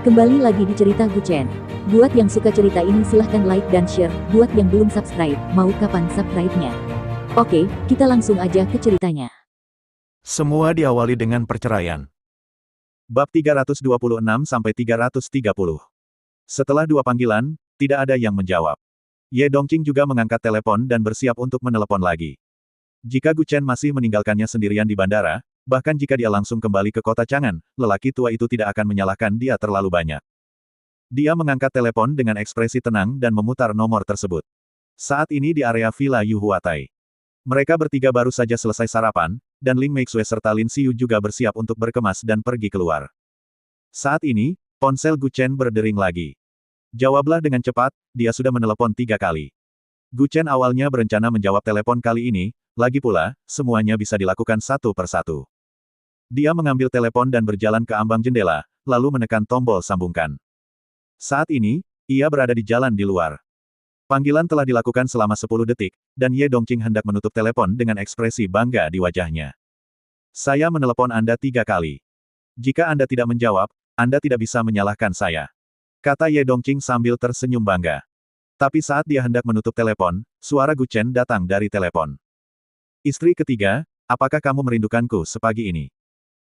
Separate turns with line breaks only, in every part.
Kembali lagi di cerita Guchen. Buat yang suka cerita ini silahkan like dan share, buat yang belum subscribe, mau kapan subscribe-nya? Oke, kita langsung aja ke ceritanya.
Semua diawali dengan perceraian. Bab 326-330. Setelah dua panggilan, tidak ada yang menjawab. Ye Dongqing juga mengangkat telepon dan bersiap untuk menelepon lagi. Jika Guchen masih meninggalkannya sendirian di bandara, bahkan jika dia langsung kembali ke kota Chang'an, lelaki tua itu tidak akan menyalahkan dia terlalu banyak. Dia mengangkat telepon dengan ekspresi tenang dan memutar nomor tersebut. Saat ini di area Villa Yu Huatai. Mereka bertiga baru saja selesai sarapan, dan Ling Meixue serta Lin Xiu juga bersiap untuk berkemas dan pergi keluar. Saat ini, ponsel Guchen berdering lagi. Jawablah dengan cepat, dia sudah menelepon 3 kali. Guchen awalnya berencana menjawab telepon kali ini, lagi pula, semuanya bisa dilakukan satu persatu. Dia mengambil telepon dan berjalan ke ambang jendela, lalu menekan tombol sambungkan. Saat ini, ia berada di jalan di luar. Panggilan telah dilakukan selama 10 detik, dan Ye Dongqing hendak menutup telepon dengan ekspresi bangga di wajahnya. Saya menelepon Anda 3 kali. Jika Anda tidak menjawab, Anda tidak bisa menyalahkan saya. Kata Ye Dongqing sambil tersenyum bangga. Tapi saat dia hendak menutup telepon, suara Guchen datang dari telepon. Istri ketiga, apakah kamu merindukanku sepagi ini?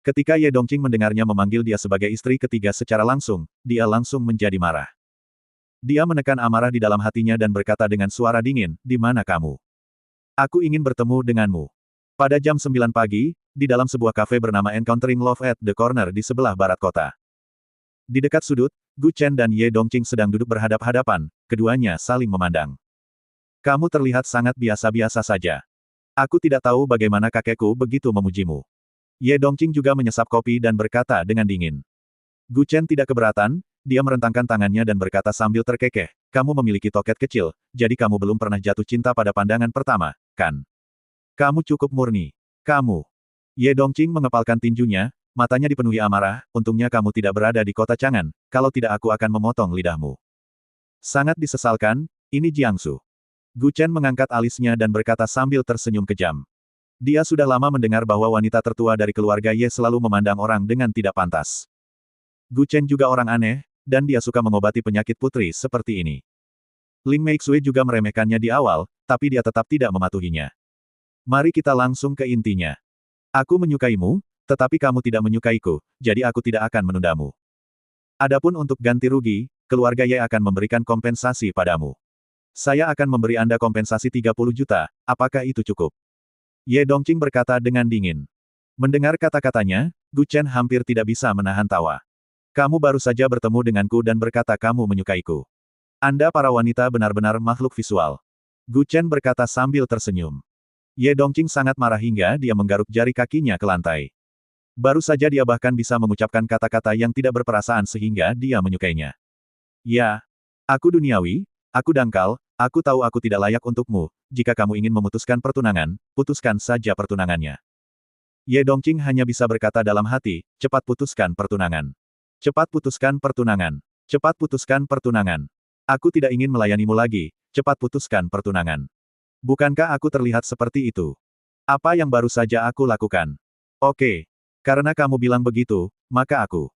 Ketika Ye Dongqing mendengarnya memanggil dia sebagai istri ketiga secara langsung, dia langsung menjadi marah. Dia menekan amarah di dalam hatinya dan berkata dengan suara dingin, di mana kamu? Aku ingin bertemu denganmu. Pada jam 9 pagi, di dalam sebuah kafe bernama Encountering Love at the Corner di sebelah barat kota. Di dekat sudut, Guchen dan Ye Dongqing sedang duduk berhadap-hadapan, keduanya saling memandang. Kamu terlihat sangat biasa-biasa saja. Aku tidak tahu bagaimana kakekku begitu memujimu. Ye Dongqing juga menyesap kopi dan berkata dengan dingin. Guchen tidak keberatan, dia merentangkan tangannya dan berkata sambil terkekeh, kamu memiliki toket kecil, jadi kamu belum pernah jatuh cinta pada pandangan pertama, kan? Kamu cukup murni. Kamu. Ye Dongqing mengepalkan tinjunya, matanya dipenuhi amarah, untungnya kamu tidak berada di kota Chang'an, kalau tidak aku akan memotong lidahmu. Sangat disesalkan, ini Jiangsu. Guchen mengangkat alisnya dan berkata sambil tersenyum kejam. Dia sudah lama mendengar bahwa wanita tertua dari keluarga Ye selalu memandang orang dengan tidak pantas. Guchen juga orang aneh, dan dia suka mengobati penyakit putri seperti ini. Ling Meixue juga meremehkannya di awal, tapi dia tetap tidak mematuhinya. Mari kita langsung ke intinya. Aku menyukaimu, tetapi kamu tidak menyukaiku, jadi aku tidak akan menundamu. Adapun untuk ganti rugi, keluarga Ye akan memberikan kompensasi padamu. Saya akan memberi Anda kompensasi 30 juta, apakah itu cukup? Ye Dongqing berkata dengan dingin. Mendengar kata-katanya, Guchen hampir tidak bisa menahan tawa. Kamu baru saja bertemu denganku dan berkata kamu menyukaiku. Anda para wanita benar-benar makhluk visual. Guchen berkata sambil tersenyum. Ye Dongqing sangat marah hingga dia menggaruk jari kakinya ke lantai. Baru saja dia bahkan bisa mengucapkan kata-kata yang tidak berperasaan sehingga dia menyukainya. Ya, aku duniawi, aku dangkal, aku tahu aku tidak layak untukmu, jika kamu ingin memutuskan pertunangan, putuskan saja pertunangannya. Ye Dongqing hanya bisa berkata dalam hati, cepat putuskan pertunangan. Cepat putuskan pertunangan. Cepat putuskan pertunangan. Aku tidak ingin melayanimu lagi, cepat putuskan pertunangan. Bukankah aku terlihat seperti itu? Apa yang baru saja aku lakukan? Oke. Karena kamu bilang begitu, maka aku.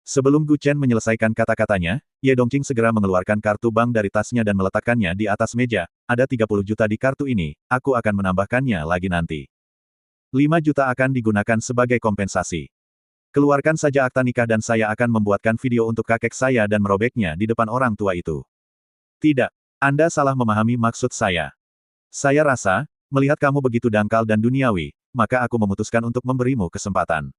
Sebelum Guchen menyelesaikan kata-katanya, Ye Dongqing segera mengeluarkan kartu bank dari tasnya dan meletakkannya di atas meja. Ada 30 juta di kartu ini, aku akan menambahkannya lagi nanti. 5 juta akan digunakan sebagai kompensasi. Keluarkan saja akta nikah dan saya akan membuatkan video untuk kakek saya dan merobeknya di depan orang tua itu. Tidak. Anda salah memahami maksud saya. Saya rasa, melihat kamu begitu dangkal dan duniawi, maka aku memutuskan untuk memberimu kesempatan.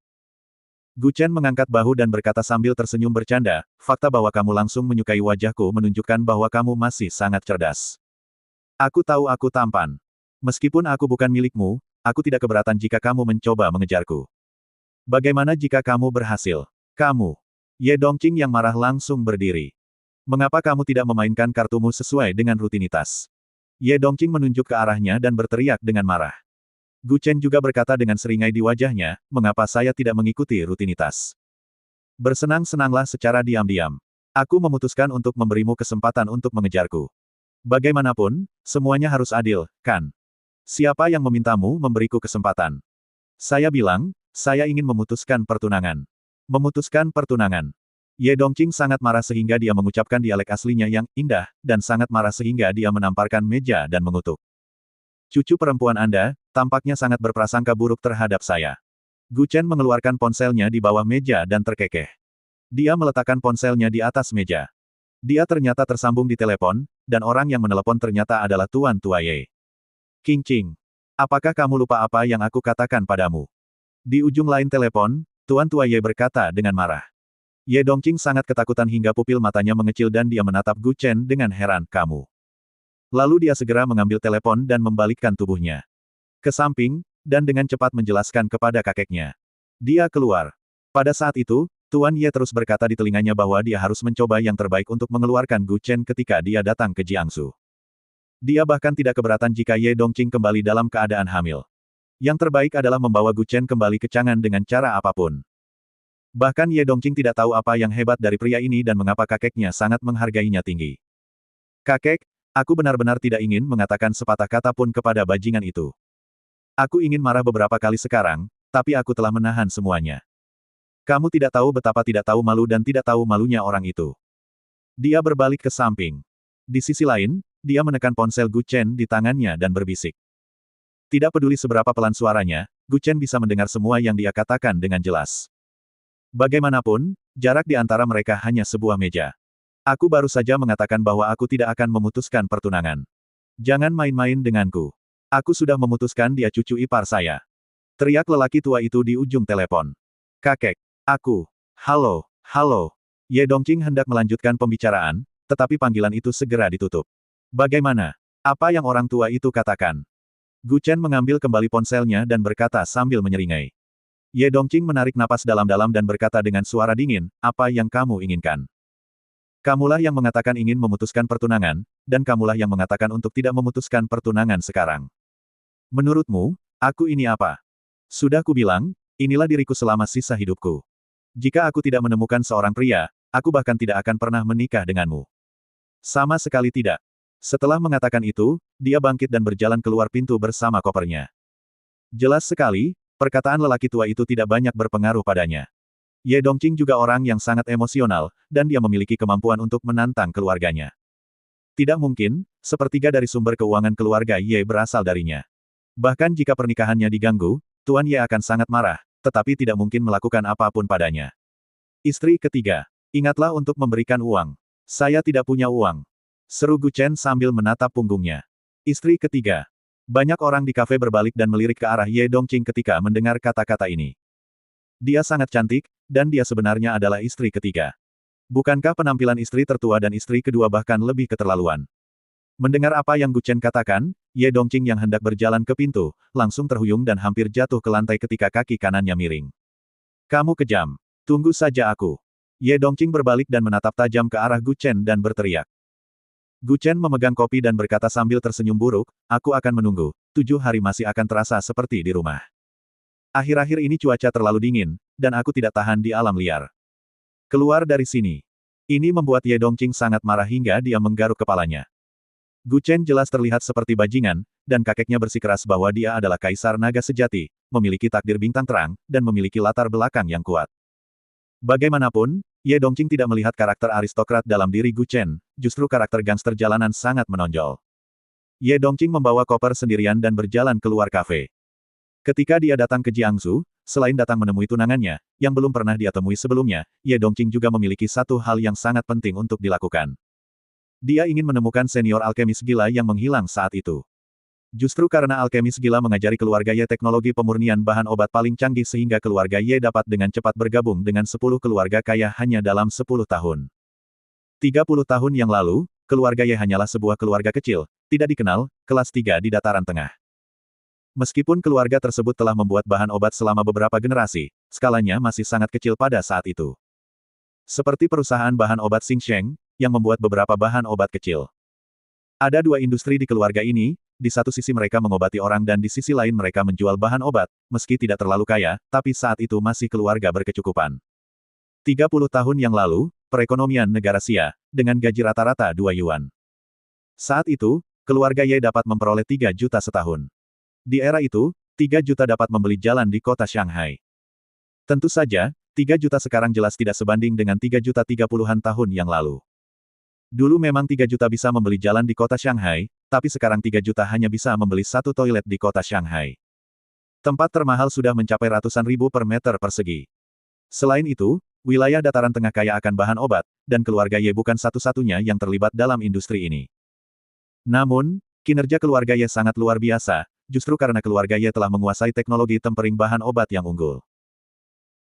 Guchen mengangkat bahu dan berkata sambil tersenyum bercanda, fakta bahwa kamu langsung menyukai wajahku menunjukkan bahwa kamu masih sangat cerdas. Aku tahu aku tampan. Meskipun aku bukan milikmu, aku tidak keberatan jika kamu mencoba mengejarku. Bagaimana jika kamu berhasil? Kamu. Ye Dongqing yang marah langsung berdiri. Mengapa kamu tidak memainkan kartumu sesuai dengan rutinitas? Ye Dongqing menunjuk ke arahnya dan berteriak dengan marah. Guchen juga berkata dengan seringai di wajahnya, mengapa saya tidak mengikuti rutinitas? Bersenang-senanglah secara diam-diam. Aku memutuskan untuk memberimu kesempatan untuk mengejarku. Bagaimanapun, semuanya harus adil, kan? Siapa yang memintamu memberiku kesempatan? Saya bilang, saya ingin memutuskan pertunangan. Memutuskan pertunangan. Ye Dongqing sangat marah sehingga dia mengucapkan dialek aslinya yang indah, dan sangat marah sehingga dia menamparkan meja dan mengutuk. Cucu perempuan Anda, tampaknya sangat berprasangka buruk terhadap saya. Gu Chen mengeluarkan ponselnya di bawah meja dan terkekeh. Dia meletakkan ponselnya di atas meja. Dia ternyata tersambung di telepon, dan orang yang menelepon ternyata adalah Tuan Tua Ye. Qing Qing. Apakah kamu lupa apa yang aku katakan padamu? Di ujung lain telepon, Tuan Tua Ye berkata dengan marah. Ye Dongqing sangat ketakutan hingga pupil matanya mengecil dan dia menatap Gu Chen dengan heran, kamu. Lalu dia segera mengambil telepon dan membalikkan tubuhnya ke samping, dan dengan cepat menjelaskan kepada kakeknya. Dia keluar. Pada saat itu, Tuan Ye terus berkata di telinganya bahwa dia harus mencoba yang terbaik untuk mengeluarkan Gu Chen ketika dia datang ke Jiangsu. Dia bahkan tidak keberatan jika Ye Dongqing kembali dalam keadaan hamil. Yang terbaik adalah membawa Gu Chen kembali ke Chang'an dengan cara apapun. Bahkan Ye Dongqing tidak tahu apa yang hebat dari pria ini dan mengapa kakeknya sangat menghargainya tinggi. Kakek, aku benar-benar tidak ingin mengatakan sepatah kata pun kepada bajingan itu. Aku ingin marah beberapa kali sekarang, tapi aku telah menahan semuanya. Kamu tidak tahu betapa tidak tahu malu dan tidak tahu malunya orang itu. Dia berbalik ke samping. Di sisi lain, dia menekan ponsel Gu Chen di tangannya dan berbisik. Tidak peduli seberapa pelan suaranya, Gu Chen bisa mendengar semua yang dia katakan dengan jelas. Bagaimanapun, jarak di antara mereka hanya sebuah meja. Aku baru saja mengatakan bahwa aku tidak akan memutuskan pertunangan. Jangan main-main denganku. Aku sudah memutuskan dia cucu ipar saya. Teriak lelaki tua itu di ujung telepon. Kakek, aku. Halo, halo. Ye Dongqing hendak melanjutkan pembicaraan, tetapi panggilan itu segera ditutup. Bagaimana? Apa yang orang tua itu katakan? Gu Chen mengambil kembali ponselnya dan berkata sambil menyeringai. Ye Dongqing menarik napas dalam-dalam dan berkata dengan suara dingin, apa yang kamu inginkan? Kamulah yang mengatakan ingin memutuskan pertunangan, dan kamulah yang mengatakan untuk tidak memutuskan pertunangan sekarang. Menurutmu, aku ini apa? Sudah kubilang, inilah diriku selama sisa hidupku. Jika aku tidak menemukan seorang pria, aku bahkan tidak akan pernah menikah denganmu. Sama sekali tidak. Setelah mengatakan itu, dia bangkit dan berjalan keluar pintu bersama kopernya. Jelas sekali, perkataan lelaki tua itu tidak banyak berpengaruh padanya. Ye Dongqing juga orang yang sangat emosional, dan dia memiliki kemampuan untuk menantang keluarganya. Tidak mungkin, sepertiga dari sumber keuangan keluarga Ye berasal darinya. Bahkan jika pernikahannya diganggu, Tuan Ye akan sangat marah, tetapi tidak mungkin melakukan apapun padanya. Istri ketiga. Ingatlah untuk memberikan uang. Saya tidak punya uang. Seru Gu Chen sambil menatap punggungnya. Istri ketiga. Banyak orang di kafe berbalik dan melirik ke arah Ye Dongqing ketika mendengar kata-kata ini. Dia sangat cantik, dan dia sebenarnya adalah istri ketiga. Bukankah penampilan istri tertua dan istri kedua bahkan lebih keterlaluan? Mendengar apa yang Gu Chen katakan, Ye Dongqing yang hendak berjalan ke pintu, langsung terhuyung dan hampir jatuh ke lantai ketika kaki kanannya miring. Kamu kejam. Tunggu saja aku. Ye Dongqing berbalik dan menatap tajam ke arah Gu Chen dan berteriak. Gu Chen memegang kopi dan berkata sambil tersenyum buruk, aku akan menunggu, 7 hari masih akan terasa seperti di rumah. Akhir-akhir ini cuaca terlalu dingin, dan aku tidak tahan di alam liar. Keluar dari sini. Ini membuat Ye Dongqing sangat marah hingga dia menggaruk kepalanya. Gu Chen jelas terlihat seperti bajingan, dan kakeknya bersikeras bahwa dia adalah kaisar naga sejati, memiliki takdir bintang terang, dan memiliki latar belakang yang kuat. Bagaimanapun, Ye Dongqing tidak melihat karakter aristokrat dalam diri Gu Chen, justru karakter gangster jalanan sangat menonjol. Ye Dongqing membawa koper sendirian dan berjalan keluar kafe. Ketika dia datang ke Jiangsu, selain datang menemui tunangannya, yang belum pernah dia temui sebelumnya, Ye Dongqing juga memiliki satu hal yang sangat penting untuk dilakukan. Dia ingin menemukan senior alkemis gila yang menghilang saat itu. Justru karena alkemis gila mengajari keluarga Ye teknologi pemurnian bahan obat paling canggih sehingga keluarga Ye dapat dengan cepat bergabung dengan 10 keluarga kaya hanya dalam 10 tahun. 30 tahun yang lalu, keluarga Ye hanyalah sebuah keluarga kecil, tidak dikenal, kelas 3 di dataran tengah. Meskipun keluarga tersebut telah membuat bahan obat selama beberapa generasi, skalanya masih sangat kecil pada saat itu. Seperti perusahaan bahan obat Xingsheng, yang membuat beberapa bahan obat kecil. Ada 2 industri di keluarga ini, di satu sisi mereka mengobati orang dan di sisi lain mereka menjual bahan obat, meski tidak terlalu kaya, tapi saat itu masih keluarga berkecukupan. 30 tahun yang lalu, perekonomian negara Xia, dengan gaji rata-rata 2 yuan. Saat itu, keluarga Ye dapat memperoleh 3 juta setahun. Di era itu, 3 juta dapat membeli jalan di kota Shanghai. Tentu saja, 3 juta sekarang jelas tidak sebanding dengan 3 juta 30-an tahun yang lalu. Dulu memang 3 juta bisa membeli jalan di kota Shanghai, tapi sekarang 3 juta hanya bisa membeli satu toilet di kota Shanghai. Tempat termahal sudah mencapai ratusan ribu per meter persegi. Selain itu, wilayah dataran tengah kaya akan bahan obat, dan keluarga Ye bukan satu-satunya yang terlibat dalam industri ini. Namun, kinerja keluarga Ye sangat luar biasa, justru karena keluarga Ye telah menguasai teknologi tempering bahan obat yang unggul.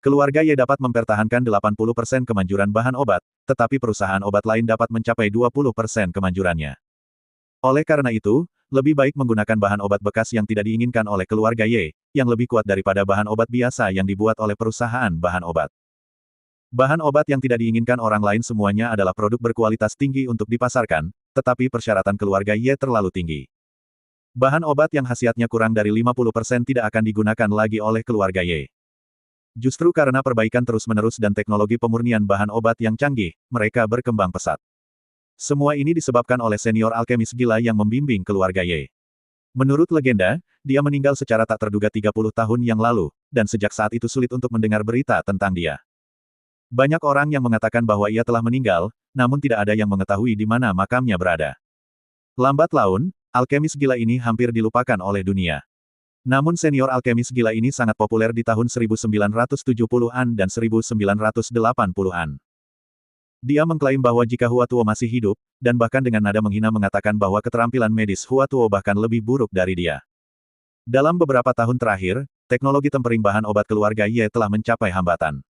Keluarga Ye dapat mempertahankan 80% kemanjuran bahan obat, tetapi perusahaan obat lain dapat mencapai 20% kemanjurannya. Oleh karena itu, lebih baik menggunakan bahan obat bekas yang tidak diinginkan oleh keluarga Ye, yang lebih kuat daripada bahan obat biasa yang dibuat oleh perusahaan bahan obat. Bahan obat yang tidak diinginkan orang lain semuanya adalah produk berkualitas tinggi untuk dipasarkan, tetapi persyaratan keluarga Ye terlalu tinggi. Bahan obat yang khasiatnya kurang dari 50% tidak akan digunakan lagi oleh keluarga Ye. Justru karena perbaikan terus-menerus dan teknologi pemurnian bahan obat yang canggih, mereka berkembang pesat. Semua ini disebabkan oleh senior alkemis gila yang membimbing keluarga Ye. Menurut legenda, dia meninggal secara tak terduga 30 tahun yang lalu, dan sejak saat itu sulit untuk mendengar berita tentang dia. Banyak orang yang mengatakan bahwa ia telah meninggal, namun tidak ada yang mengetahui di mana makamnya berada. Lambat laun, alkemis gila ini hampir dilupakan oleh dunia. Namun senior alkemis gila ini sangat populer di tahun 1970-an dan 1980-an. Dia mengklaim bahwa jika Hua Tuo masih hidup, dan bahkan dengan nada menghina mengatakan bahwa keterampilan medis Hua Tuo bahkan lebih buruk dari dia. Dalam beberapa tahun terakhir, teknologi tempering bahan obat keluarga Ye telah mencapai hambatan.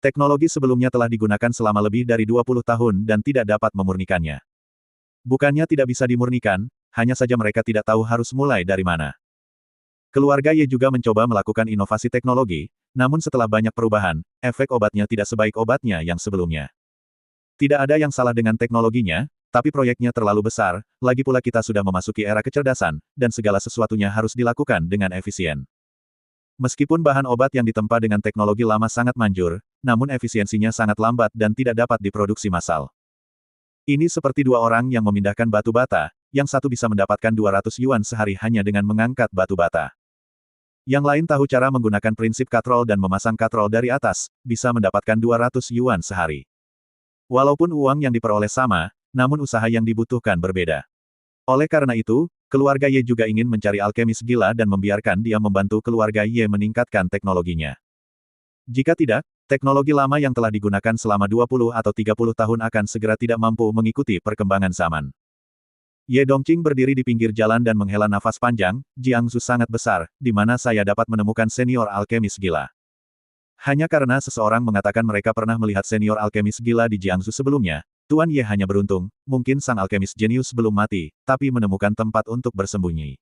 Teknologi sebelumnya telah digunakan selama lebih dari 20 tahun dan tidak dapat memurnikannya. Bukannya tidak bisa dimurnikan, hanya saja mereka tidak tahu harus mulai dari mana. Keluarga Ye juga mencoba melakukan inovasi teknologi, namun setelah banyak perubahan, efek obatnya tidak sebaik obatnya yang sebelumnya. Tidak ada yang salah dengan teknologinya, tapi proyeknya terlalu besar, lagi pula kita sudah memasuki era kecerdasan, dan segala sesuatunya harus dilakukan dengan efisien. Meskipun bahan obat yang ditempa dengan teknologi lama sangat manjur, namun efisiensinya sangat lambat dan tidak dapat diproduksi massal. Ini seperti dua orang yang memindahkan batu bata, yang satu bisa mendapatkan 200 yuan sehari hanya dengan mengangkat batu bata. Yang lain tahu cara menggunakan prinsip katrol dan memasang katrol dari atas, bisa mendapatkan 200 yuan sehari. Walaupun uang yang diperoleh sama, namun usaha yang dibutuhkan berbeda. Oleh karena itu, keluarga Ye juga ingin mencari alkemis gila dan membiarkan dia membantu keluarga Ye meningkatkan teknologinya. Jika tidak, teknologi lama yang telah digunakan selama 20 atau 30 tahun akan segera tidak mampu mengikuti perkembangan zaman. Ye Dongqing berdiri di pinggir jalan dan menghela nafas panjang, Jiangsu sangat besar, di mana saya dapat menemukan senior alkemis gila. Hanya karena seseorang mengatakan mereka pernah melihat senior alkemis gila di Jiangsu sebelumnya, Tuan Ye hanya beruntung, mungkin sang alkemis jenius belum mati, tapi menemukan tempat untuk bersembunyi.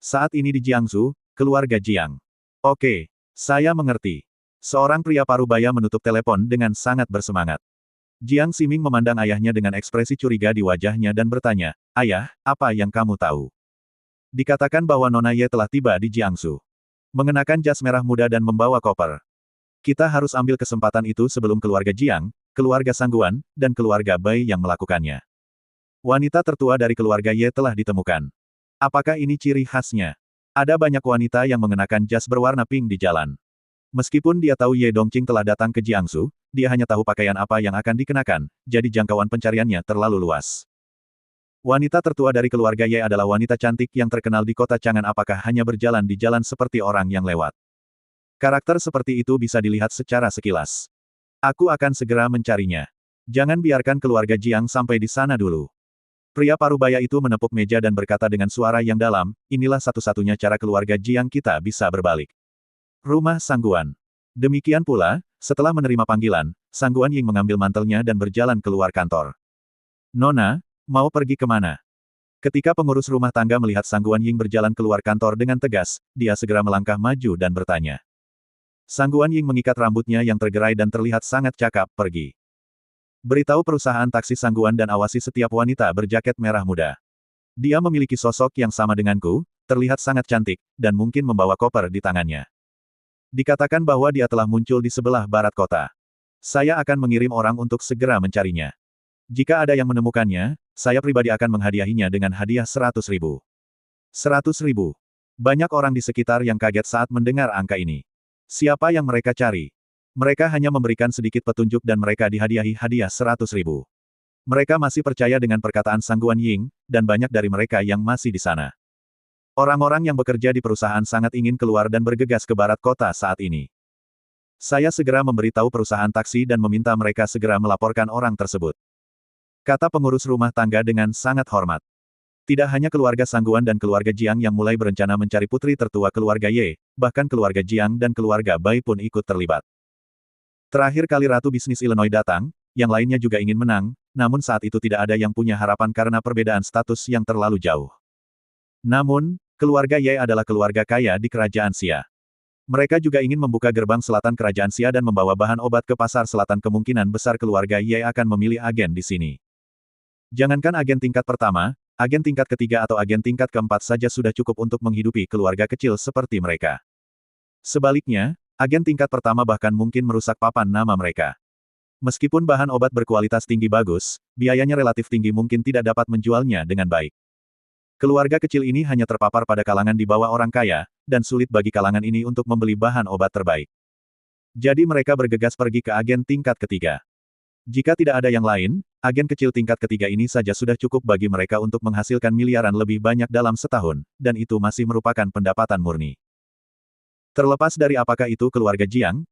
Saat ini di Jiangsu, keluarga Jiang. Oke, saya mengerti. Seorang pria parubaya menutup telepon dengan sangat bersemangat. Jiang Ximing memandang ayahnya dengan ekspresi curiga di wajahnya dan bertanya, "Ayah, apa yang kamu tahu?" Dikatakan bahwa Nona Ye telah tiba di Jiangsu. Mengenakan jas merah muda dan membawa koper. Kita harus ambil kesempatan itu sebelum keluarga Jiang, keluarga Sangguan, dan keluarga Bai yang melakukannya. Wanita tertua dari keluarga Ye telah ditemukan. Apakah ini ciri khasnya? Ada banyak wanita yang mengenakan jas berwarna pink di jalan. Meskipun dia tahu Ye Dongqing telah datang ke Jiangsu, dia hanya tahu pakaian apa yang akan dikenakan, jadi jangkauan pencariannya terlalu luas. Wanita tertua dari keluarga Ye adalah wanita cantik yang terkenal di kota Chang'an. Apakah hanya berjalan di jalan seperti orang yang lewat? Karakter seperti itu bisa dilihat secara sekilas. Aku akan segera mencarinya. Jangan biarkan keluarga Jiang sampai di sana dulu. Pria parubaya itu menepuk meja dan berkata dengan suara yang dalam, inilah satu-satunya cara keluarga Jiang kita bisa berbalik. Rumah Sangguan. Demikian pula, setelah menerima panggilan, Sangguan Ying mengambil mantelnya dan berjalan keluar kantor. Nona, mau pergi kemana? Ketika pengurus rumah tangga melihat Sangguan Ying berjalan keluar kantor dengan tegas, dia segera melangkah maju dan bertanya. Sangguan Ying mengikat rambutnya yang tergerai dan terlihat sangat cakap, pergi. Beritahu perusahaan taksi Sangguan dan awasi setiap wanita berjaket merah muda. Dia memiliki sosok yang sama denganku, terlihat sangat cantik, dan mungkin membawa koper di tangannya. Dikatakan bahwa dia telah muncul di sebelah barat kota. Saya akan mengirim orang untuk segera mencarinya. Jika ada yang menemukannya, saya pribadi akan menghadiahinya dengan hadiah 100.000. 100.000. Banyak orang di sekitar yang kaget saat mendengar angka ini. Siapa yang mereka cari? Mereka hanya memberikan sedikit petunjuk dan mereka dihadiahi hadiah 100.000. Mereka masih percaya dengan perkataan Sang Guan Ying, dan banyak dari mereka yang masih di sana. Orang-orang yang bekerja di perusahaan sangat ingin keluar dan bergegas ke barat kota saat ini. Saya segera memberitahu perusahaan taksi dan meminta mereka segera melaporkan orang tersebut. Kata pengurus rumah tangga dengan sangat hormat. Tidak hanya keluarga Sangguan dan keluarga Jiang yang mulai berencana mencari putri tertua keluarga Ye, bahkan keluarga Jiang dan keluarga Bai pun ikut terlibat. Terakhir kali Ratu Bisnis Illinois datang, yang lainnya juga ingin menang, namun saat itu tidak ada yang punya harapan karena perbedaan status yang terlalu jauh. Namun, keluarga Ye adalah keluarga kaya di kerajaan Xia. Mereka juga ingin membuka gerbang selatan kerajaan Xia dan membawa bahan obat ke pasar selatan. Kemungkinan besar keluarga Ye akan memilih agen di sini. Jangankan agen tingkat pertama, agen tingkat ketiga atau agen tingkat keempat saja sudah cukup untuk menghidupi keluarga kecil seperti mereka. Sebaliknya, agen tingkat pertama bahkan mungkin merusak papan nama mereka. Meskipun bahan obat berkualitas tinggi bagus, biayanya relatif tinggi mungkin tidak dapat menjualnya dengan baik. Keluarga kecil ini hanya terpapar pada kalangan di bawah orang kaya, dan sulit bagi kalangan ini untuk membeli bahan obat terbaik. Jadi mereka bergegas pergi ke agen tingkat ketiga. Jika tidak ada yang lain, agen kecil tingkat ketiga ini saja sudah cukup bagi mereka untuk menghasilkan miliaran lebih banyak dalam setahun, dan itu masih merupakan pendapatan murni. Terlepas dari apakah itu keluarga Jiang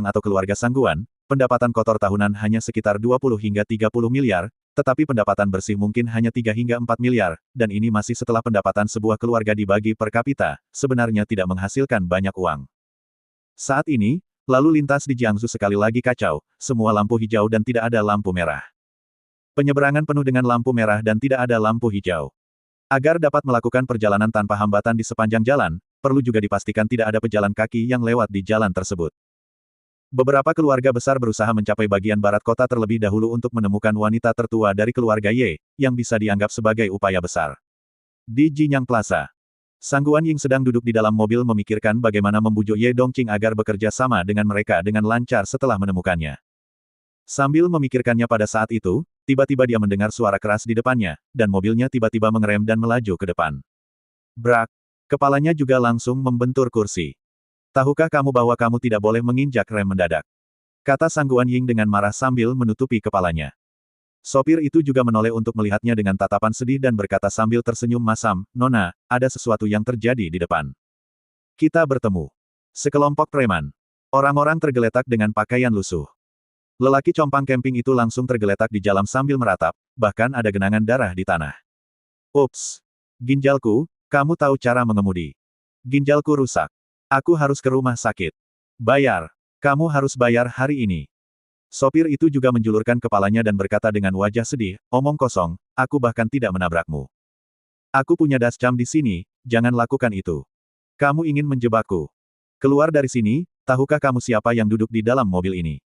atau keluarga Sangguan, pendapatan kotor tahunan hanya sekitar 20 hingga 30 miliar, tetapi pendapatan bersih mungkin hanya 3 hingga 4 miliar, dan ini masih setelah pendapatan sebuah keluarga dibagi per kapita, sebenarnya tidak menghasilkan banyak uang. Saat ini, lalu lintas di Jiangsu sekali lagi kacau, semua lampu hijau dan tidak ada lampu merah. Penyeberangan penuh dengan lampu merah dan tidak ada lampu hijau. Agar dapat melakukan perjalanan tanpa hambatan di sepanjang jalan, perlu juga dipastikan tidak ada pejalan kaki yang lewat di jalan tersebut. Beberapa keluarga besar berusaha mencapai bagian barat kota terlebih dahulu untuk menemukan wanita tertua dari keluarga Ye, yang bisa dianggap sebagai upaya besar. Di Jinyang Plaza, Sang Guan Ying sedang duduk di dalam mobil memikirkan bagaimana membujuk Ye Dongqing agar bekerja sama dengan mereka dengan lancar setelah menemukannya. Sambil memikirkannya pada saat itu, tiba-tiba dia mendengar suara keras di depannya, dan mobilnya tiba-tiba mengerem dan melaju ke depan. Brak! Kepalanya juga langsung membentur kursi. Tahukah kamu bahwa kamu tidak boleh menginjak rem mendadak? Kata Sang Guan Ying dengan marah sambil menutupi kepalanya. Sopir itu juga menoleh untuk melihatnya dengan tatapan sedih dan berkata sambil tersenyum masam, "Nona, ada sesuatu yang terjadi di depan. Kita bertemu." Sekelompok preman. Orang-orang tergeletak dengan pakaian lusuh. Lelaki compang camping itu langsung tergeletak di jalan sambil meratap, bahkan ada genangan darah di tanah. Ups! Ginjalku, kamu tahu cara mengemudi. Ginjalku rusak. Aku harus ke rumah sakit. Bayar. Kamu harus bayar hari ini. Sopir itu juga menjulurkan kepalanya dan berkata dengan wajah sedih, "Omong kosong, aku bahkan tidak menabrakmu. Aku punya dashcam di sini, jangan lakukan itu. Kamu ingin menjebakku. Keluar dari sini, tahukah kamu siapa yang duduk di dalam mobil ini?"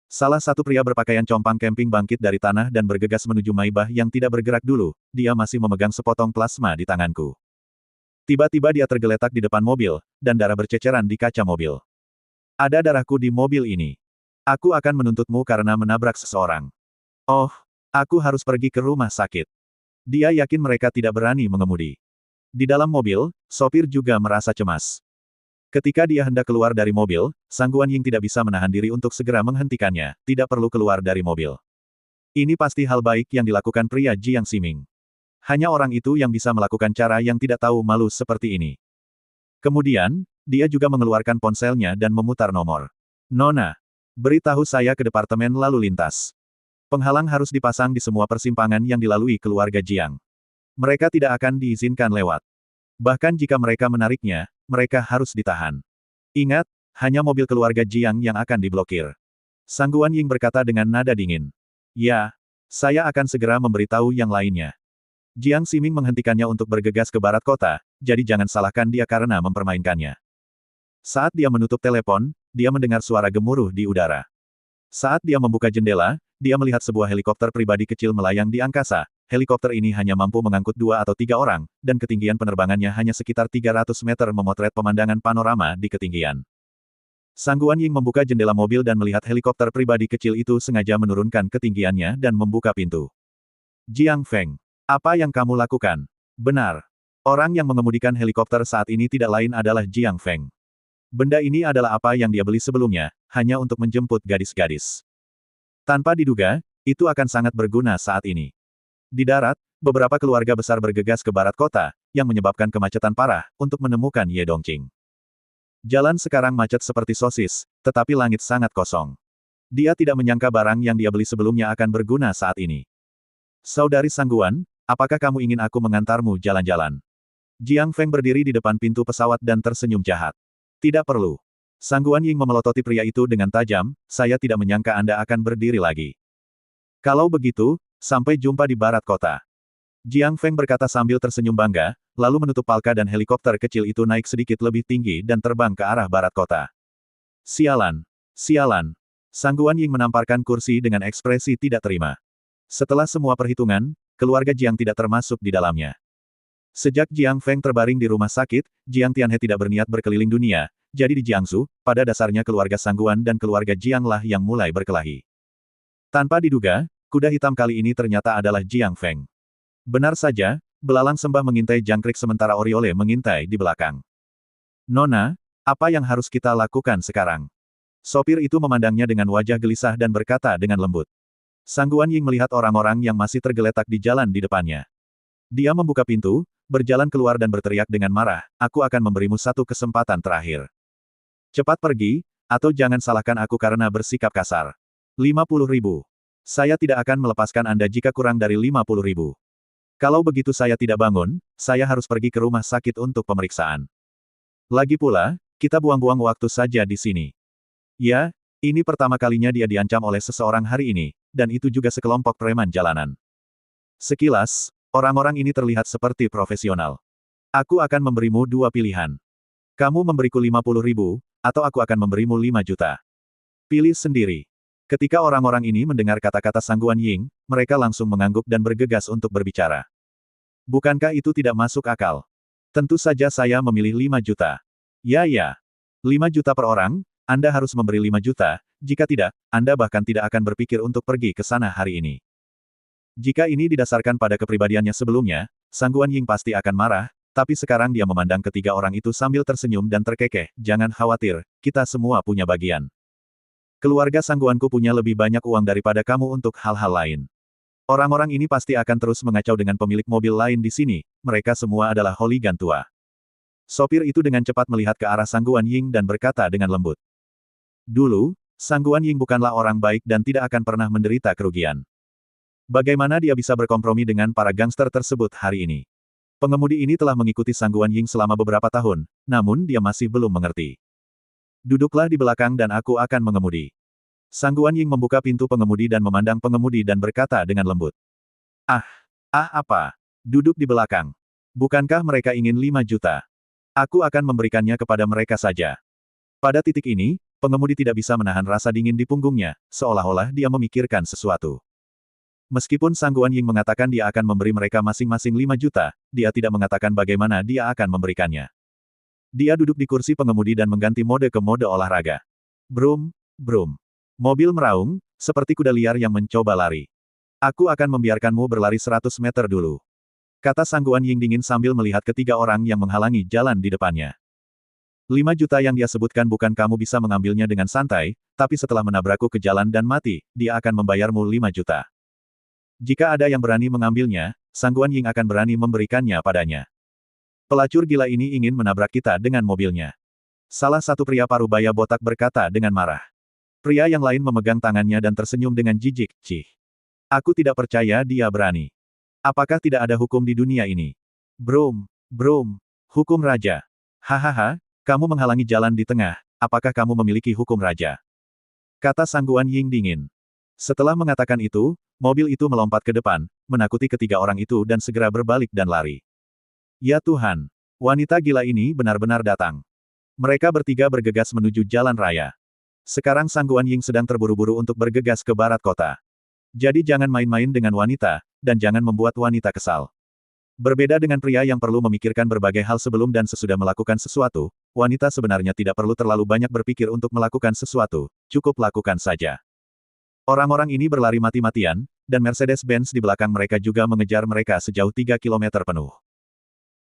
Salah satu pria berpakaian compang camping bangkit dari tanah dan bergegas menuju Maybach yang tidak bergerak dulu, dia masih memegang sepotong plasma di tanganku. Tiba-tiba dia tergeletak di depan mobil, dan darah berceceran di kaca mobil. Ada darahku di mobil ini. Aku akan menuntutmu karena menabrak seseorang. Oh, aku harus pergi ke rumah sakit. Dia yakin mereka tidak berani mengemudi. Di dalam mobil, sopir juga merasa cemas. Ketika dia hendak keluar dari mobil, Sang Guan Ying tidak bisa menahan diri untuk segera menghentikannya, tidak perlu keluar dari mobil. Ini pasti hal baik yang dilakukan pria Jiang Ximing. Hanya orang itu yang bisa melakukan cara yang tidak tahu malu seperti ini. Kemudian, dia juga mengeluarkan ponselnya dan memutar nomor. "Nona, beritahu saya ke departemen lalu lintas. Penghalang harus dipasang di semua persimpangan yang dilalui keluarga Jiang. Mereka tidak akan diizinkan lewat. Bahkan jika mereka menariknya, mereka harus ditahan. Ingat, hanya mobil keluarga Jiang yang akan diblokir." Sang Guan Ying berkata dengan nada dingin. "Ya, saya akan segera memberitahu yang lainnya." Jiang Ximing menghentikannya untuk bergegas ke barat kota, jadi jangan salahkan dia karena mempermainkannya. Saat dia menutup telepon, dia mendengar suara gemuruh di udara. Saat dia membuka jendela, dia melihat sebuah helikopter pribadi kecil melayang di angkasa. Helikopter ini hanya mampu mengangkut 2 atau 3 orang, dan ketinggian penerbangannya hanya sekitar 300 meter memotret pemandangan panorama di ketinggian. Sang Guan Ying membuka jendela mobil dan melihat helikopter pribadi kecil itu sengaja menurunkan ketinggiannya dan membuka pintu. "Jiang Feng. Apa yang kamu lakukan?" "Benar. Orang yang mengemudikan helikopter saat ini tidak lain adalah Jiang Feng. Benda ini adalah apa yang dia beli sebelumnya, hanya untuk menjemput gadis-gadis. Tanpa diduga, itu akan sangat berguna saat ini. Di darat, beberapa keluarga besar bergegas ke barat kota, yang menyebabkan kemacetan parah, untuk menemukan Ye Dongqing. Jalan sekarang macet seperti sosis, tetapi langit sangat kosong. Dia tidak menyangka barang yang dia beli sebelumnya akan berguna saat ini. Saudari Sangguan, apakah kamu ingin aku mengantarmu jalan-jalan? Jiang Feng berdiri di depan pintu pesawat dan tersenyum jahat. Tidak perlu. Sangguan Ying memelototi pria itu dengan tajam, saya tidak menyangka Anda akan berdiri lagi. Kalau begitu, sampai jumpa di barat kota. Jiang Feng berkata sambil tersenyum bangga, lalu menutup palka dan helikopter kecil itu naik sedikit lebih tinggi dan terbang ke arah barat kota. Sialan. Sialan. Sangguan Ying menamparkan kursi dengan ekspresi tidak terima. Setelah semua perhitungan, keluarga Jiang tidak termasuk di dalamnya. Sejak Jiang Feng terbaring di rumah sakit, Jiang Tianhe tidak berniat berkeliling dunia, jadi di Jiangsu, pada dasarnya keluarga Sangguan dan keluarga Jiang lah yang mulai berkelahi. Tanpa diduga, kuda hitam kali ini ternyata adalah Jiang Feng. Benar saja, belalang sembah mengintai jangkrik sementara Oriole mengintai di belakang. Nona, apa yang harus kita lakukan sekarang? Sopir itu memandangnya dengan wajah gelisah dan berkata dengan lembut. Sangguan Ying melihat orang-orang yang masih tergeletak di jalan di depannya. Dia membuka pintu, berjalan keluar dan berteriak dengan marah, aku akan memberimu satu kesempatan terakhir. Cepat pergi, atau jangan salahkan aku karena bersikap kasar. 50.000. Saya tidak akan melepaskan Anda jika kurang dari 50.000. Kalau begitu saya tidak bangun, saya harus pergi ke rumah sakit untuk pemeriksaan. Lagi pula, kita buang-buang waktu saja di sini. Ya, ini pertama kalinya dia diancam oleh seseorang hari ini, dan itu juga sekelompok preman jalanan. Sekilas, orang-orang ini terlihat seperti profesional. Aku akan memberimu dua pilihan. Kamu memberiku 50.000, atau aku akan memberimu 5 juta. Pilih sendiri. Ketika orang-orang ini mendengar kata-kata Sangguan Ying, mereka langsung mengangguk dan bergegas untuk berbicara. Bukankah itu tidak masuk akal? Tentu saja saya memilih 5 juta. Ya. 5 juta per orang, Anda harus memberi 5 juta, jika tidak, Anda bahkan tidak akan berpikir untuk pergi ke sana hari ini. Jika ini didasarkan pada kepribadiannya sebelumnya, Sangguan Ying pasti akan marah, tapi sekarang dia memandang ketiga orang itu sambil tersenyum dan terkekeh, jangan khawatir, kita semua punya bagian. Keluarga Sangguanku punya lebih banyak uang daripada kamu untuk hal-hal lain. Orang-orang ini pasti akan terus mengacau dengan pemilik mobil lain di sini, mereka semua adalah hooligan tua. Sopir itu dengan cepat melihat ke arah Sangguan Ying dan berkata dengan lembut. Dulu, Sangguan Ying bukanlah orang baik dan tidak akan pernah menderita kerugian. Bagaimana dia bisa berkompromi dengan para gangster tersebut hari ini? Pengemudi ini telah mengikuti Sangguan Ying selama beberapa tahun, namun dia masih belum mengerti. Duduklah di belakang dan aku akan mengemudi. Sangguan Ying membuka pintu pengemudi dan memandang pengemudi dan berkata dengan lembut. Apa? Duduk di belakang. Bukankah mereka ingin 5 juta? Aku akan memberikannya kepada mereka saja. Pada titik ini, pengemudi tidak bisa menahan rasa dingin di punggungnya, seolah-olah dia memikirkan sesuatu. Meskipun Sangguan Ying mengatakan dia akan memberi mereka masing-masing 5 juta, dia tidak mengatakan bagaimana dia akan memberikannya. Dia duduk di kursi pengemudi dan mengganti mode ke mode olahraga. Brum. Mobil meraung, seperti kuda liar yang mencoba lari. Aku akan membiarkanmu berlari 100 meter dulu. Kata Sangguan Ying dingin sambil melihat ketiga orang yang menghalangi jalan di depannya. 5 juta yang dia sebutkan bukan kamu bisa mengambilnya dengan santai, tapi setelah menabrakku ke jalan dan mati, dia akan membayarmu 5 juta. Jika ada yang berani mengambilnya, Sangguan Ying akan berani memberikannya padanya. Pelacur gila ini ingin menabrak kita dengan mobilnya. Salah satu pria parubaya botak berkata dengan marah. Pria yang lain memegang tangannya dan tersenyum dengan jijik, Cih. Aku tidak percaya dia berani. Apakah tidak ada hukum di dunia ini? Brum. Hukum raja. Hahaha, kamu menghalangi jalan di tengah, apakah kamu memiliki hukum raja? Kata Sangguan Ying dingin. Setelah mengatakan itu, mobil itu melompat ke depan, menakuti ketiga orang itu dan segera berbalik dan lari. Ya Tuhan! Wanita gila ini benar-benar datang. Mereka bertiga bergegas menuju jalan raya. Sekarang Sangguan Ying sedang terburu-buru untuk bergegas ke barat kota. Jadi jangan main-main dengan wanita, dan jangan membuat wanita kesal. Berbeda dengan pria yang perlu memikirkan berbagai hal sebelum dan sesudah melakukan sesuatu, wanita sebenarnya tidak perlu terlalu banyak berpikir untuk melakukan sesuatu, cukup lakukan saja. Orang-orang ini berlari mati-matian, dan Mercedes-Benz di belakang mereka juga mengejar mereka sejauh 3 kilometer penuh.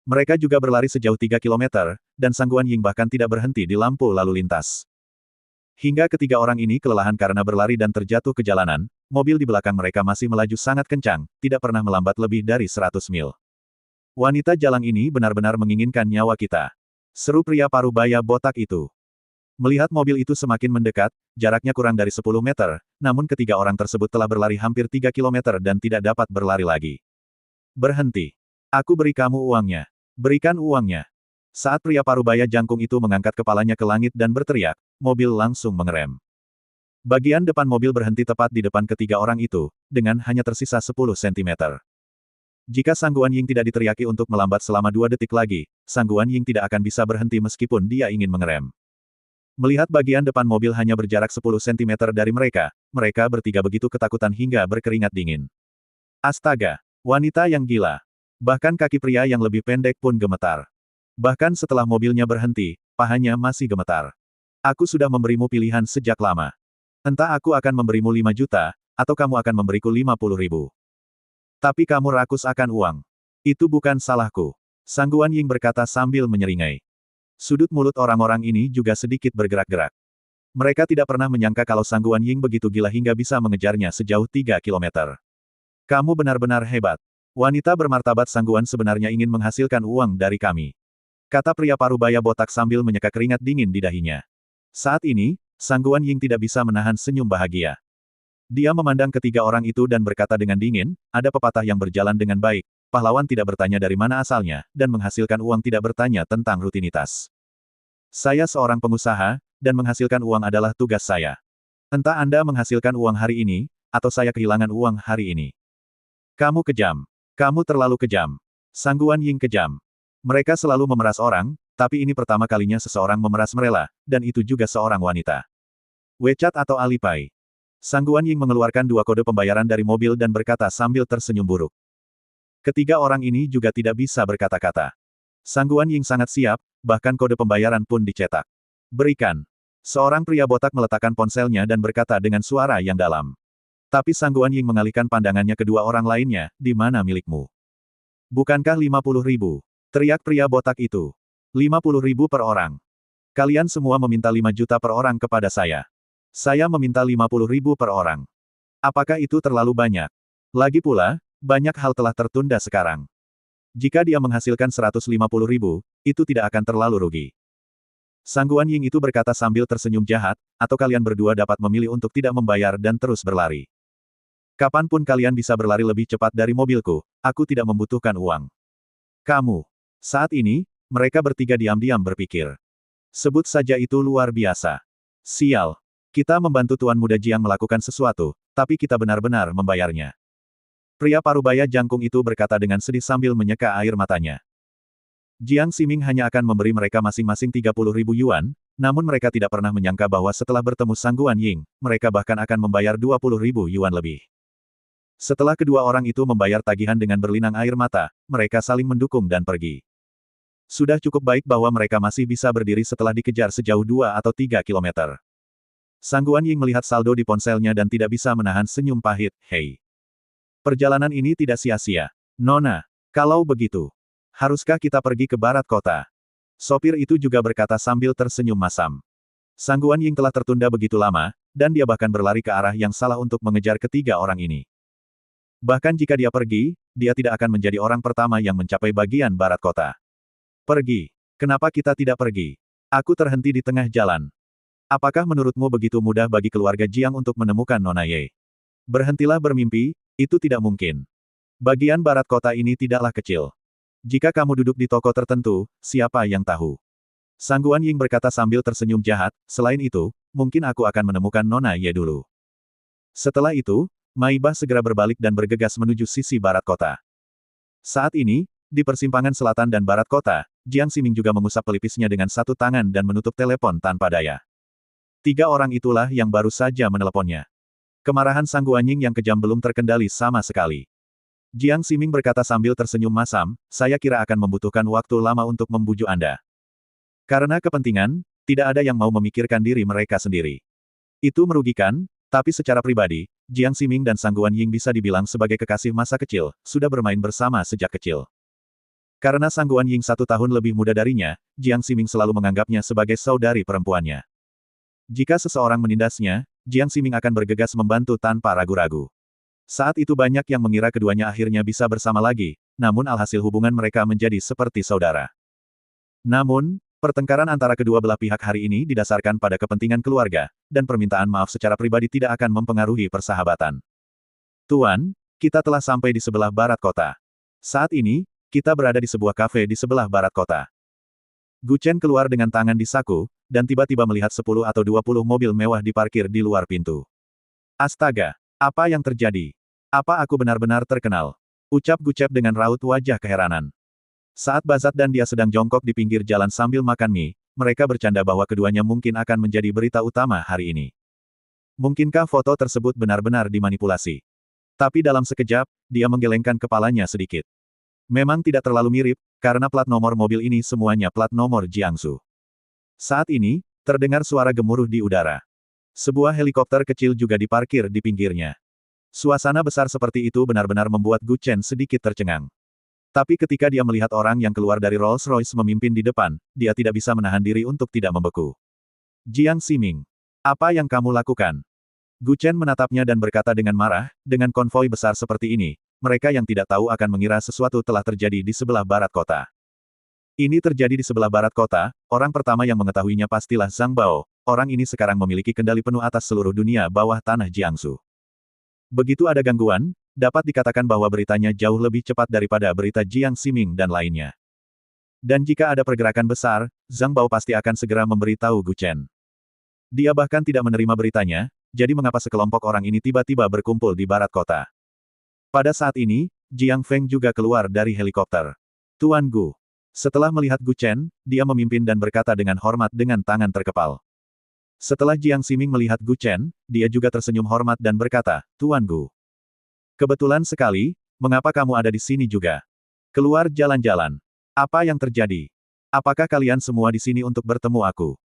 Mereka juga berlari sejauh 3 kilometer, dan Sang Guan Ying bahkan tidak berhenti di lampu lalu lintas. Hingga ketiga orang ini kelelahan karena berlari dan terjatuh ke jalanan, mobil di belakang mereka masih melaju sangat kencang, tidak pernah melambat lebih dari 100 mil. Wanita jalang ini benar-benar menginginkan nyawa kita. Seru pria parubaya botak itu. Melihat mobil itu semakin mendekat, jaraknya kurang dari 10 meter, namun ketiga orang tersebut telah berlari hampir 3 kilometer dan tidak dapat berlari lagi. Berhenti. Aku beri kamu uangnya. Berikan uangnya. Saat pria parubaya jangkung itu mengangkat kepalanya ke langit dan berteriak, mobil langsung mengerem. Bagian depan mobil berhenti tepat di depan ketiga orang itu, dengan hanya tersisa 10 cm. Jika Sang Guan Ying tidak diteriaki untuk melambat selama 2 detik lagi, Sang Guan Ying tidak akan bisa berhenti meskipun dia ingin mengerem. Melihat bagian depan mobil hanya berjarak 10 cm dari mereka, mereka bertiga begitu ketakutan hingga berkeringat dingin. Astaga! Wanita yang gila! Bahkan kaki pria yang lebih pendek pun gemetar. Bahkan setelah mobilnya berhenti, pahanya masih gemetar. Aku sudah memberimu pilihan sejak lama. Entah aku akan memberimu 5 juta, atau kamu akan memberiku 50 ribu. Tapi kamu rakus akan uang. Itu bukan salahku. Sang Guan Ying berkata sambil menyeringai. Sudut mulut orang-orang ini juga sedikit bergerak-gerak. Mereka tidak pernah menyangka kalau Sang Guan Ying begitu gila hingga bisa mengejarnya sejauh 3 kilometer. Kamu benar-benar hebat. Wanita bermartabat Sang Guan sebenarnya ingin menghasilkan uang dari kami. Kata pria parubaya botak sambil menyeka keringat dingin di dahinya. Saat ini, Sang Guan Ying tidak bisa menahan senyum bahagia. Dia memandang ketiga orang itu dan berkata dengan dingin, ada pepatah yang berjalan dengan baik, pahlawan tidak bertanya dari mana asalnya, dan menghasilkan uang tidak bertanya tentang rutinitas. Saya seorang pengusaha, dan menghasilkan uang adalah tugas saya. Entah Anda menghasilkan uang hari ini, atau saya kehilangan uang hari ini. Kamu kejam. Kamu terlalu kejam. Sang Guan Ying kejam. Mereka selalu memeras orang, tapi ini pertama kalinya seseorang memeras mereka, dan itu juga seorang wanita. WeChat atau Alipay. Sang Guan Ying mengeluarkan 2 kode pembayaran dari mobil dan berkata sambil tersenyum buruk. Ketiga orang ini juga tidak bisa berkata-kata. Sang Guan Ying sangat siap, bahkan kode pembayaran pun dicetak. Berikan. Seorang pria botak meletakkan ponselnya dan berkata dengan suara yang dalam. Tapi Sang Guan Ying mengalihkan pandangannya ke dua orang lainnya, di mana milikmu? Bukankah 50 ribu? Teriak pria botak itu. 50 ribu per orang. Kalian semua meminta 5 juta per orang kepada saya. Saya meminta 50 ribu per orang. Apakah itu terlalu banyak? Lagi pula, banyak hal telah tertunda sekarang. Jika dia menghasilkan 150 ribu, itu tidak akan terlalu rugi. Sang Guan Ying itu berkata sambil tersenyum jahat, atau kalian berdua dapat memilih untuk tidak membayar dan terus berlari. Kapanpun kalian bisa berlari lebih cepat dari mobilku, aku tidak membutuhkan uang. Kamu. Saat ini, mereka bertiga diam-diam berpikir. Sebut saja itu luar biasa. Sial. Kita membantu Tuan Muda Jiang melakukan sesuatu, tapi kita benar-benar membayarnya. Pria parubaya jangkung itu berkata dengan sedih sambil menyeka air matanya. Jiang Ximing hanya akan memberi mereka masing-masing 30 ribu yuan, namun mereka tidak pernah menyangka bahwa setelah bertemu Sang Guan Ying, mereka bahkan akan membayar 20 ribu yuan lebih. Setelah kedua orang itu membayar tagihan dengan berlinang air mata, mereka saling mendukung dan pergi. Sudah cukup baik bahwa mereka masih bisa berdiri setelah dikejar sejauh 2 atau 3 kilometer. Sang Guan Ying melihat saldo di ponselnya dan tidak bisa menahan senyum pahit, hei. Perjalanan ini tidak sia-sia. Nona, kalau begitu, haruskah kita pergi ke barat kota? Sopir itu juga berkata sambil tersenyum masam. Sang Guan Ying telah tertunda begitu lama, dan dia bahkan berlari ke arah yang salah untuk mengejar ketiga orang ini. Bahkan jika dia pergi, dia tidak akan menjadi orang pertama yang mencapai bagian barat kota. Pergi. Kenapa kita tidak pergi? Aku terhenti di tengah jalan. Apakah menurutmu begitu mudah bagi keluarga Jiang untuk menemukan Nona Ye? Berhentilah bermimpi, itu tidak mungkin. Bagian barat kota ini tidaklah kecil. Jika kamu duduk di toko tertentu, siapa yang tahu? Sang Guan Ying berkata sambil tersenyum jahat, selain itu, mungkin aku akan menemukan Nona Ye dulu. Setelah itu, Maibah segera berbalik dan bergegas menuju sisi barat kota. Saat ini, di persimpangan selatan dan barat kota, Jiang Ximing juga mengusap pelipisnya dengan satu tangan dan menutup telepon tanpa daya. 3 orang itulah yang baru saja meneleponnya. Kemarahan Sang Guan Ying yang kejam belum terkendali sama sekali. Jiang Ximing berkata sambil tersenyum masam, saya kira akan membutuhkan waktu lama untuk membujuk Anda. Karena kepentingan, tidak ada yang mau memikirkan diri mereka sendiri. Itu merugikan, tapi secara pribadi, Jiang Ximing dan Sang Guan Ying bisa dibilang sebagai kekasih masa kecil, sudah bermain bersama sejak kecil. Karena Sang Guan Ying 1 tahun lebih muda darinya, Jiang Ximing selalu menganggapnya sebagai saudari perempuannya. Jika seseorang menindasnya, Jiang Ximing akan bergegas membantu tanpa ragu-ragu. Saat itu banyak yang mengira keduanya akhirnya bisa bersama lagi, namun alhasil hubungan mereka menjadi seperti saudara. Namun, pertengkaran antara kedua belah pihak hari ini didasarkan pada kepentingan keluarga, dan permintaan maaf secara pribadi tidak akan mempengaruhi persahabatan. Tuan, kita telah sampai di sebelah barat kota. Saat ini, kita berada di sebuah kafe di sebelah barat kota. Gu Chen keluar dengan tangan di saku, dan tiba-tiba melihat 10 atau 20 mobil mewah diparkir di luar pintu. Astaga, apa yang terjadi? Apa aku benar-benar terkenal? Ucap Gu Chen dengan raut wajah keheranan. Saat Bazat dan dia sedang jongkok di pinggir jalan sambil makan mie, mereka bercanda bahwa keduanya mungkin akan menjadi berita utama hari ini. Mungkinkah foto tersebut benar-benar dimanipulasi? Tapi dalam sekejap, dia menggelengkan kepalanya sedikit. Memang tidak terlalu mirip, karena plat nomor mobil ini semuanya plat nomor Jiangsu. Saat ini, terdengar suara gemuruh di udara. Sebuah helikopter kecil juga diparkir di pinggirnya. Suasana besar seperti itu benar-benar membuat Gu Chen sedikit tercengang. Tapi ketika dia melihat orang yang keluar dari Rolls-Royce memimpin di depan, dia tidak bisa menahan diri untuk tidak membeku. Jiang Ximing, apa yang kamu lakukan? Gu Chen menatapnya dan berkata dengan marah, dengan konvoi besar seperti ini, mereka yang tidak tahu akan mengira sesuatu telah terjadi di sebelah barat kota. Ini terjadi di sebelah barat kota, orang pertama yang mengetahuinya pastilah Zhang Bao, orang ini sekarang memiliki kendali penuh atas seluruh dunia bawah tanah Jiangsu. Begitu ada gangguan, dapat dikatakan bahwa beritanya jauh lebih cepat daripada berita Jiang Ximing dan lainnya. Dan jika ada pergerakan besar, Zhang Bao pasti akan segera memberitahu Gu Chen. Dia bahkan tidak menerima beritanya, jadi mengapa sekelompok orang ini tiba-tiba berkumpul di barat kota? Pada saat ini, Jiang Feng juga keluar dari helikopter. Tuan Gu. Setelah melihat Gu Chen, dia memimpin dan berkata dengan hormat dengan tangan terkepal. Setelah Jiang Ximing melihat Gu Chen, dia juga tersenyum hormat dan berkata, Tuan Gu. Kebetulan sekali, mengapa kamu ada di sini juga? Keluar jalan-jalan. Apa yang terjadi? Apakah kalian semua di sini untuk bertemu aku?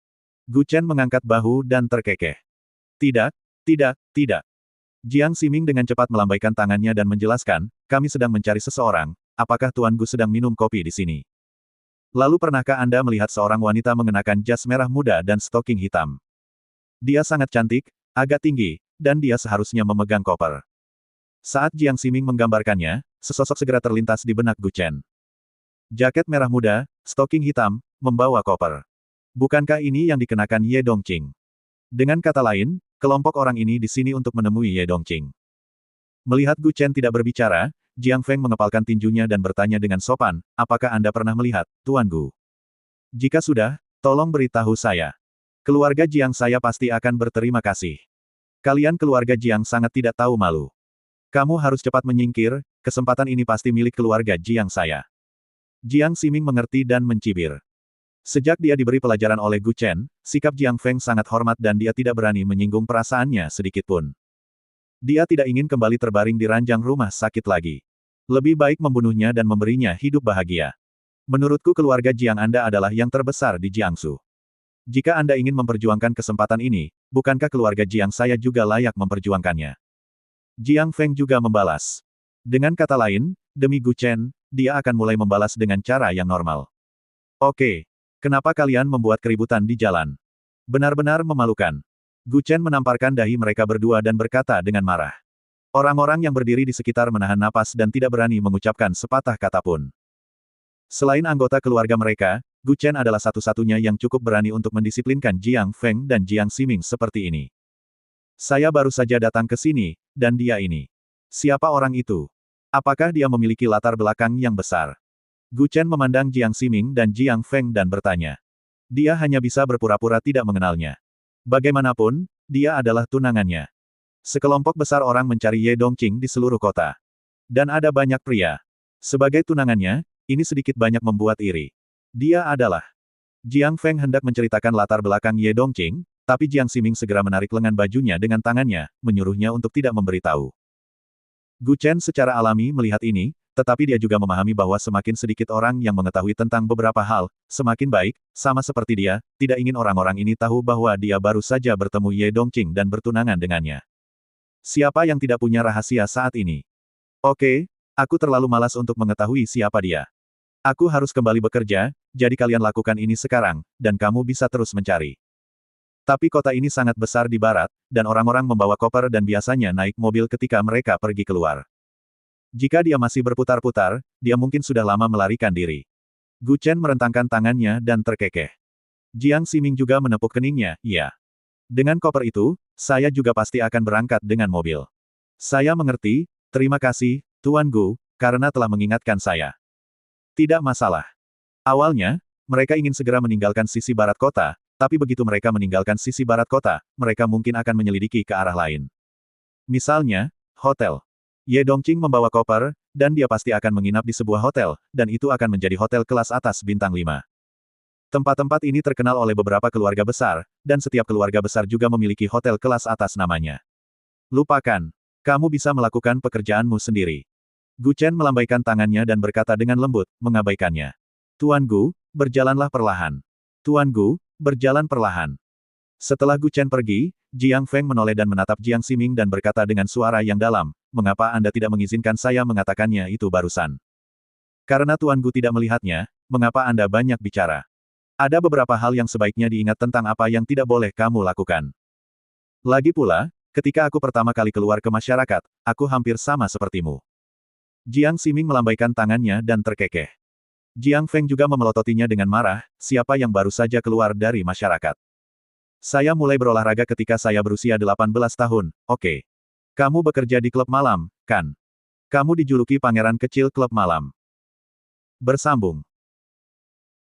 Gu Chen mengangkat bahu dan terkekeh. Tidak, tidak, tidak. Jiang Ximing dengan cepat melambaikan tangannya dan menjelaskan, kami sedang mencari seseorang, apakah Tuan Gu sedang minum kopi di sini? Lalu pernahkah Anda melihat seorang wanita mengenakan jas merah muda dan stoking hitam? Dia sangat cantik, agak tinggi, dan dia seharusnya memegang koper. Saat Jiang Ximing menggambarkannya, sesosok segera terlintas di benak Gu Chen. Jaket merah muda, stoking hitam, membawa koper. Bukankah ini yang dikenakan Ye Dongqing? Dengan kata lain, kelompok orang ini di sini untuk menemui Ye Dongqing. Melihat Gu Chen tidak berbicara, Jiang Feng mengepalkan tinjunya dan bertanya dengan sopan, apakah Anda pernah melihat, Tuan Gu? Jika sudah, tolong beritahu saya. Keluarga Jiang saya pasti akan berterima kasih. Kalian keluarga Jiang sangat tidak tahu malu. Kamu harus cepat menyingkir, kesempatan ini pasti milik keluarga Jiang saya. Jiang Ximing mengerti dan mencibir. Sejak dia diberi pelajaran oleh Gu Chen, sikap Jiang Feng sangat hormat dan dia tidak berani menyinggung perasaannya sedikitpun. Dia tidak ingin kembali terbaring di ranjang rumah sakit lagi. Lebih baik membunuhnya dan memberinya hidup bahagia. Menurutku keluarga Jiang Anda adalah yang terbesar di Jiangsu. Jika Anda ingin memperjuangkan kesempatan ini, bukankah keluarga Jiang saya juga layak memperjuangkannya? Jiang Feng juga membalas. Dengan kata lain, demi Gu Chen, dia akan mulai membalas dengan cara yang normal. Oke. Kenapa kalian membuat keributan di jalan? Benar-benar memalukan. Gu Chen menamparkan dahi mereka berdua dan berkata dengan marah. Orang-orang yang berdiri di sekitar menahan napas dan tidak berani mengucapkan sepatah kata pun. Selain anggota keluarga mereka, Gu Chen adalah satu-satunya yang cukup berani untuk mendisiplinkan Jiang Feng dan Jiang Ximing seperti ini. Saya baru saja datang ke sini, dan dia ini. Siapa orang itu? Apakah dia memiliki latar belakang yang besar? Gu Chen memandang Jiang Ximing dan Jiang Feng dan bertanya. Dia hanya bisa berpura-pura tidak mengenalnya. Bagaimanapun, dia adalah tunangannya. Sekelompok besar orang mencari Ye Dongqing di seluruh kota. Dan ada banyak pria. Sebagai tunangannya, ini sedikit banyak membuat iri. Dia adalah. Jiang Feng hendak menceritakan latar belakang Ye Dongqing, tapi Jiang Ximing segera menarik lengan bajunya dengan tangannya, menyuruhnya untuk tidak memberitahu. Gu Chen secara alami melihat ini, tetapi dia juga memahami bahwa semakin sedikit orang yang mengetahui tentang beberapa hal, semakin baik, sama seperti dia, tidak ingin orang-orang ini tahu bahwa dia baru saja bertemu Ye Dongqing dan bertunangan dengannya. Siapa yang tidak punya rahasia saat ini? Oke, aku terlalu malas untuk mengetahui siapa dia. Aku harus kembali bekerja, jadi kalian lakukan ini sekarang, dan kamu bisa terus mencari. Tapi kota ini sangat besar di barat, dan orang-orang membawa koper dan biasanya naik mobil ketika mereka pergi keluar. Jika dia masih berputar-putar, dia mungkin sudah lama melarikan diri. Gu Chen merentangkan tangannya dan terkekeh. Jiang Ximing juga menepuk keningnya, iya. Dengan koper itu, saya juga pasti akan berangkat dengan mobil. Saya mengerti, terima kasih, Tuan Gu, karena telah mengingatkan saya. Tidak masalah. Awalnya, mereka ingin segera meninggalkan sisi barat kota, tapi begitu mereka meninggalkan sisi barat kota, mereka mungkin akan menyelidiki ke arah lain. Misalnya, hotel. Ye Dongqing membawa koper, dan dia pasti akan menginap di sebuah hotel, dan itu akan menjadi hotel kelas atas bintang 5. Tempat-tempat ini terkenal oleh beberapa keluarga besar, dan setiap keluarga besar juga memiliki hotel kelas atas namanya. Lupakan. Kamu bisa melakukan pekerjaanmu sendiri. Gu Chen melambaikan tangannya dan berkata dengan lembut, mengabaikannya. Tuan Gu, berjalanlah perlahan. Tuan Gu, berjalan perlahan. Setelah Gu Chen pergi, Jiang Feng menoleh dan menatap Jiang Ximing dan berkata dengan suara yang dalam, mengapa Anda tidak mengizinkan saya mengatakannya itu barusan? Karena Tuan Gu tidak melihatnya, mengapa Anda banyak bicara? Ada beberapa hal yang sebaiknya diingat tentang apa yang tidak boleh kamu lakukan. Lagi pula, ketika aku pertama kali keluar ke masyarakat, aku hampir sama sepertimu. Jiang Ximing melambaikan tangannya dan terkekeh. Jiang Feng juga memelototinya dengan marah, siapa yang baru saja keluar dari masyarakat. Saya mulai berolahraga ketika saya berusia 18 tahun, oke. Kamu bekerja di klub malam, kan? Kamu dijuluki pangeran kecil klub malam. Bersambung.